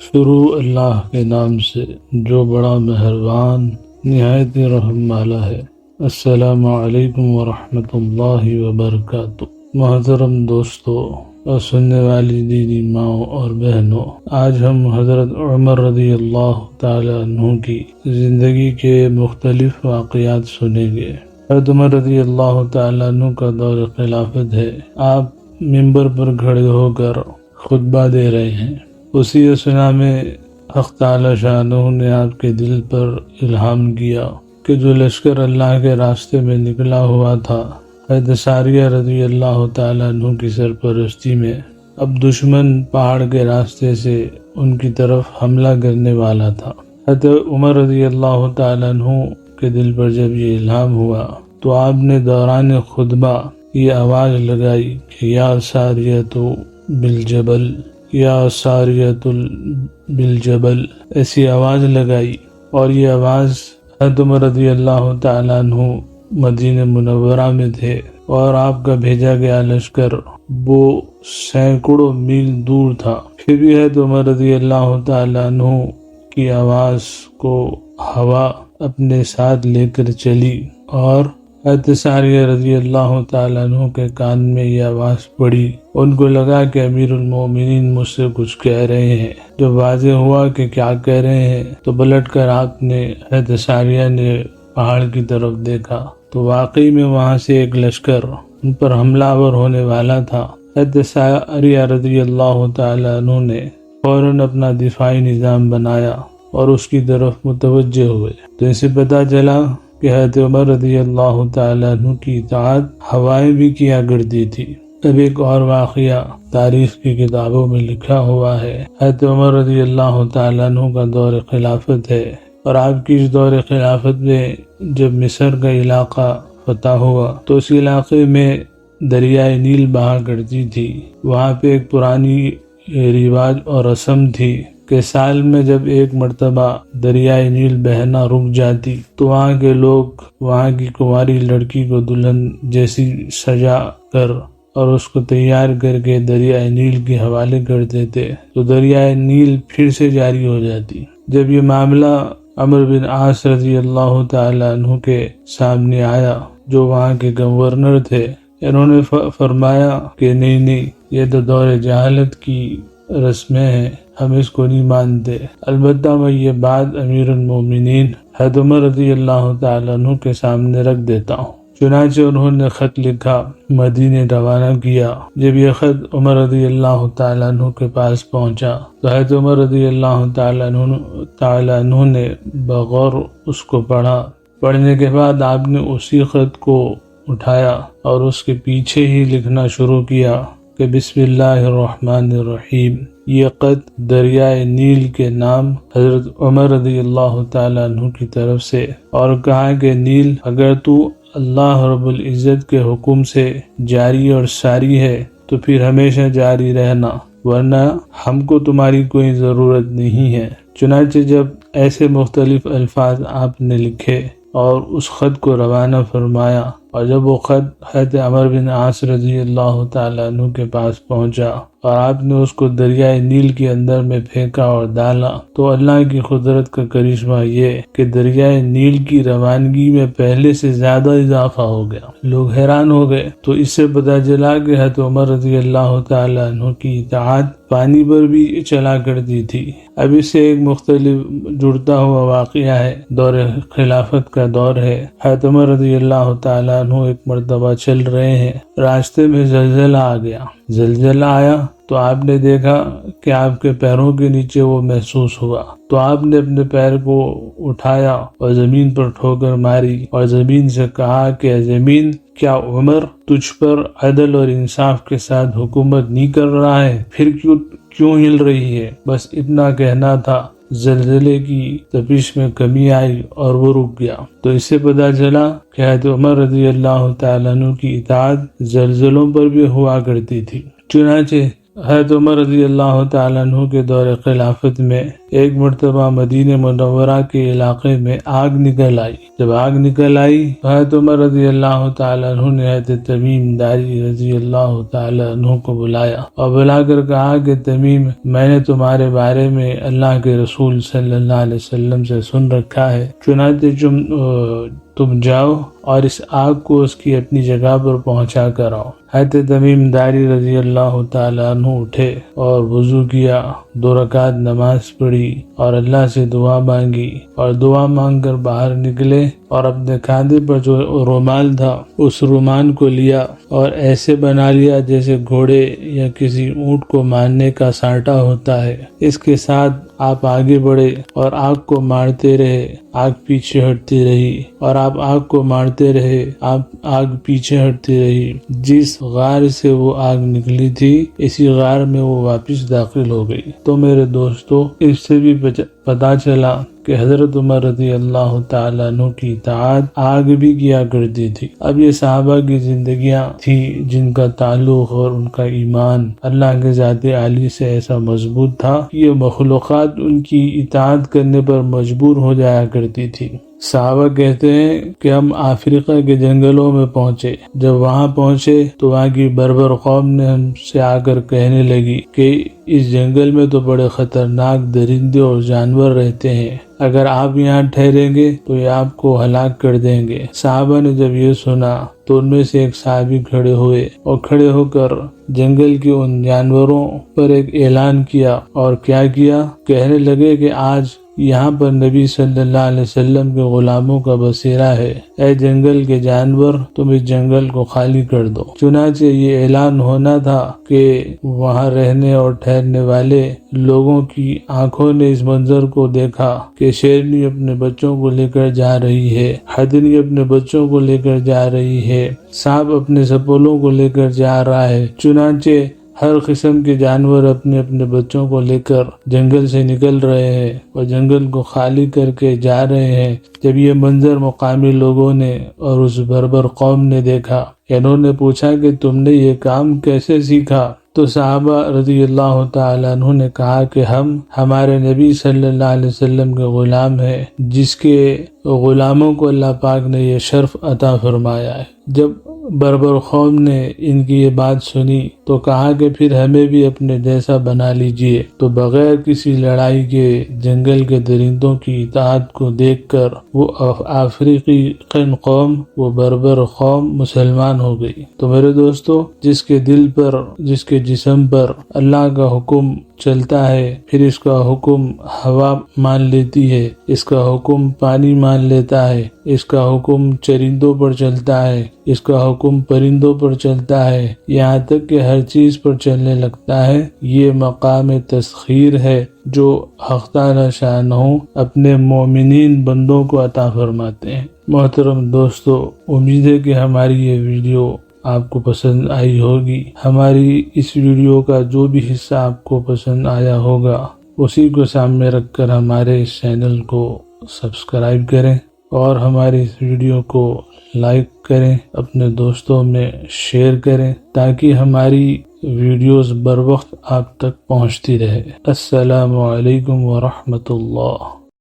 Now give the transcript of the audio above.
شروع اللہ کے نام سے جو بڑا مہربان نہایت رحم والا ہے۔ السلام علیکم ورحمۃ اللہ وبرکاتہ۔ محترم دوستو اور سننے والی دیدی ماؤں اور بہنوں، آج ہم حضرت عمر رضی اللہ تعالی عنہ کی زندگی کے مختلف واقعات سنیں گے۔ حضرت عمر رضی اللہ تعالی عنہ کا دور خلافت ہے۔ آپ ممبر پر کھڑے ہو کر خطبہ دے رہے ہیں۔ اسی اثنا میں حق تعالی شانہ نے آپ کے دل پر الہام کیا کہ جو لشکر اللہ کے راستے میں نکلا ہوا تھا، حضرت ساریہ رضی اللہ تعالیٰ عنہ کی سرپرستی میں، اب دشمن پہاڑ کے راستے سے ان کی طرف حملہ کرنے والا تھا۔ حضرت عمر رضی اللہ تعالیٰ عنہ کے دل پر جب یہ الہام ہوا تو آپ نے دوران خطبہ یہ آواز لگائی کہ یا ساریۃ بالجبل، یا ساریۃ بالجبل، ایسی آواز لگائی۔ اور یہ آواز حضرت عمر رضی اللہ تعالیٰ عنہ مدینہ منورہ میں تھے اور آپ کا بھیجا گیا لشکر وہ سینکڑوں میل دور تھا، پھر بھی حضرت عمر رضی اللہ تعالیٰ عنہ کی آواز کو ہوا اپنے ساتھ لے کر چلی اور حضرت ساریہ رضی اللہ تعالیٰ عنہ کے کان میں یہ آواز پڑی۔ ان کو لگا کہ امیر المومنین مجھ سے کچھ کہہ رہے ہیں۔ جب واضح ہوا کہ کیا کہہ رہے ہیں تو پلٹ کر آپ نے حضرت ساریہ نے پہاڑ کی طرف دیکھا تو واقعی میں وہاں سے ایک لشکر ان پر حملہ آور ہونے والا تھا۔ حضرت ساریہ رضی اللہ تعالیٰ عنہ نے فوراً اپنا دفاعی نظام بنایا اور اس کی طرف متوجہ ہوئے۔ تو اسے پتہ چلا کہ حضرت عمر رضی اللہ تعالیٰ عنہ کی اطاعت ہوائیں بھی کیا کرتی تھی۔ اب ایک اور واقعہ تاریخ کی کتابوں میں لکھا ہوا ہے۔ حضرت عمر رضی اللہ تعالیٰ عنہ کا دور خلافت ہے اور آپ کی اس دور خلافت میں جب مصر کا علاقہ فتح ہوا تو اس علاقے میں دریائے نیل بہا کرتی تھی۔ وہاں پہ ایک پرانی رواج اور رسم تھی کہ سال میں جب ایک مرتبہ دریائے نیل بہنا رک جاتی تو وہاں کے لوگ وہاں کی کنواری لڑکی کو دلہن جیسی سجا کر اور اس کو تیار کر کے دریائے نیل کے حوالے کر دیتے تو دریائے نیل پھر سے جاری ہو جاتی۔ جب یہ معاملہ عمرو بن عاص رضی اللہ تعالی عنہ کے سامنے آیا جو وہاں کے گورنر تھے، انہوں نے فرمایا کہ نہیں، یہ تو دور جہالت کی رسمیں ہیں، ہم اس کو نہیں مانتے۔ البتہ میں یہ بات امیر المومنین حضرت عمر رضی اللہ تعالیٰ عنہ کے سامنے رکھ دیتا ہوں۔ چنانچہ انہوں نے خط لکھا، مدینے روانہ کیا۔ جب یہ خط عمر رضی اللہ تعالیٰ عنہ کے پاس پہنچا تو حضرت عمر رضی اللہ تعالیٰ عنہ نے بغور اس کو پڑھا۔ پڑھنے کے بعد آپ نے اسی خط کو اٹھایا اور اس کے پیچھے ہی لکھنا شروع کیا کہ بسم اللہ الرحمن الرحیم۔ یہ خط دریائے نیل کے نام حضرت عمر رضی اللہ تعالیٰ عنہ کی طرف سے، اور کہا کہ نیل، اگر تو اللہ رب العزت کے حکم سے جاری اور ساری ہے تو پھر ہمیشہ جاری رہنا، ورنہ ہم کو تمہاری کوئی ضرورت نہیں ہے۔ چنانچہ جب ایسے مختلف الفاظ آپ نے لکھے اور اس خط کو روانہ فرمایا، اور جب وہ خط حضرت عمر بن عاص رضی اللہ تعالیٰ عنہ کے پاس پہنچا اور آپ نے اس کو دریائے نیل کے اندر میں پھینکا اور ڈالا تو اللہ کی قدرت کا کرشمہ یہ کہ دریائے نیل کی روانگی میں پہلے سے زیادہ اضافہ ہو گیا۔ لوگ حیران ہو گئے۔ تو اس سے پتہ چلا کہ حضرت عمر رضی اللہ تعالیٰ عنہ کی اطاعت پانی پر بھی چلا کرتی تھی۔ اب اس سے ایک مختلف جڑتا ہوا واقعہ ہے، دور خلافت کا دور ہے۔ حضرت عمر رضی اللہ تعالیٰ عنہ ایک مرتبہ چل رہے ہیں، راستے میں زلزلہ آ گیا۔ زلزلہ آیا تو آپ نے دیکھا کہ آپ کے پیروں کے نیچے وہ محسوس ہوا، تو آپ نے اپنے پیر کو اٹھایا اور زمین پر ٹھوکر ماری اور زمین سے کہا کہ زمین، کیا عمر تجھ پر عدل اور انصاف کے ساتھ حکومت نہیں کر رہا ہے؟ پھر کیوں ہل رہی ہے؟ بس اتنا کہنا تھا، زلزلے کی تپش میں کمی آئی اور وہ رک گیا۔ تو اس سے پتہ چلا کہ حضرت عمر رضی اللہ تعالیٰ عنہ کی اطاعت زلزلوں پر بھی ہوا کرتی تھی۔ چنانچہ حضرت عمر رضی اللہ تعالیٰ عنہ کے دور خلافت میں ایک مرتبہ مدینہ منورہ کے علاقے میں آگ نکل آئی۔ جب آگ نکل آئی تو حضرت عمر رضی اللہ تعالیٰ عنہ نے حضرت تمیم داری رضی اللہ تعالیٰ عنہ کو بلایا اور بلا کر کہا کہ تمیم، میں نے تمہارے بارے میں اللہ کے رسول صلی اللہ علیہ وسلم سے سن رکھا ہے، چنانچہ تم جاؤ اور اس آگ کو اس کی اپنی جگہ پر پہنچا کر آؤ۔ حضرت تمیم داری رضی اللہ تعالیٰ عنہ اٹھے اور وضو کیا، 2 رکعت نماز پڑھی اور اللہ سے دعا مانگی، اور دعا مانگ کر باہر نکلے اور اپنے کاندھے پر جو رومال تھا اس رومال کو لیا اور ایسے بنا لیا جیسے گھوڑے یا کسی اونٹ کو مارنے کا سانٹا ہوتا ہے۔ اس کے ساتھ آپ آگے بڑھے اور آگ کو مارتے رہے، آگ پیچھے ہٹتی رہی، اور آپ آگ کو مارتے رہے، آگ پیچھے ہٹتی رہی۔ جس غار سے وہ آگ نکلی تھی اسی غار میں وہ واپس داخل ہو گئی۔ تو میرے دوستو، اس سے بھی پتا چلا کہ حضرت عمر رضی اللہ تعالیٰ عنہ کی اطاعت آگ بھی کیا کرتی تھی۔ اب یہ صحابہ کی زندگیاں تھی جن کا تعلق اور ان کا ایمان اللہ کے ذات عالی سے ایسا مضبوط تھا کہ یہ مخلوقات ان کی اطاعت کرنے پر مجبور ہو جایا کرتی تھی۔ صحابہ کہتے ہیں کہ ہم افریقہ کے جنگلوں میں پہنچے۔ جب وہاں پہنچے تو وہاں کی بربر قوم نے ہم سے آ کر کہنے لگی کہ اس جنگل میں تو بڑے خطرناک درندے اور جانور رہتے ہیں، اگر آپ یہاں ٹھہریں گے تو یہ آپ کو ہلاک کر دیں گے۔ صحابہ نے جب یہ سنا تو ان میں سے ایک صحابی کھڑے ہوئے اور کھڑے ہو کر جنگل کے ان جانوروں پر ایک اعلان کیا، اور کیا کیا؟ کہنے لگے کہ آج یہاں پر نبی صلی اللہ علیہ وسلم کے غلاموں کا بسیرا ہے، اے جنگل کے جانور تم اس جنگل کو خالی کر دو۔ چنانچہ یہ اعلان ہونا تھا کہ وہاں رہنے اور ٹھہرنے والے لوگوں کی آنکھوں نے اس منظر کو دیکھا کہ شیرنی اپنے بچوں کو لے کر جا رہی ہے، ہدنی اپنے بچوں کو لے کر جا رہی ہے، سانپ اپنے سپولوں کو لے کر جا رہا ہے۔ چنانچہ ہر قسم کے جانور اپنے اپنے بچوں کو لے کر جنگل سے نکل رہے ہیں اور جنگل کو خالی کر کے جا رہے ہیں۔ جب یہ منظر مقامی لوگوں نے اور اس بربر قوم نے دیکھا، انہوں نے پوچھا کہ تم نے یہ کام کیسے سیکھا؟ تو صحابہ رضی اللہ تعالیٰ عنہ نے کہا کہ ہم ہمارے نبی صلی اللہ علیہ وسلم کے غلام ہیں، جس کے غلاموں کو اللہ پاک نے یہ شرف عطا فرمایا ہے۔ جب بربر قوم نے ان کی یہ بات سنی تو کہا کہ پھر ہمیں بھی اپنے جیسا بنا لیجئے۔ تو بغیر کسی لڑائی کے جنگل کے درندوں کی اطاعت کو دیکھ کر وہ افریقی قوم، وہ بربر قوم مسلمان ہو گئی۔ تو میرے دوستو، جس کے دل پر، جس کے جسم پر اللہ کا حکم چلتا ہے، پھر اس کا حکم ہوا مان لیتی ہے، اس کا حکم پانی مان لیتا ہے، اس کا حکم چرندوں پر چلتا ہے، اس کا حکم پرندوں پر چلتا ہے، یہاں تک کہ ہر چیز پر چلنے لگتا ہے۔ یہ مقام تسخیر ہے جو حق تعالی شانہ اپنے مومنین بندوں کو عطا فرماتے ہیں۔ محترم دوستو، امید ہے کہ ہماری یہ ویڈیو آپ کو پسند آئی ہوگی۔ ہماری اس ویڈیو کا جو بھی حصہ آپ کو پسند آیا ہوگا اسی کو سامنے رکھ کر ہمارے اس چینل کو سبسکرائب کریں اور ہماری اس ویڈیو کو لائک کریں، اپنے دوستوں میں شیئر کریں تاکہ ہماری ویڈیوز بر وقت آپ تک پہنچتی رہے۔ السلام علیکم ورحمۃ اللہ۔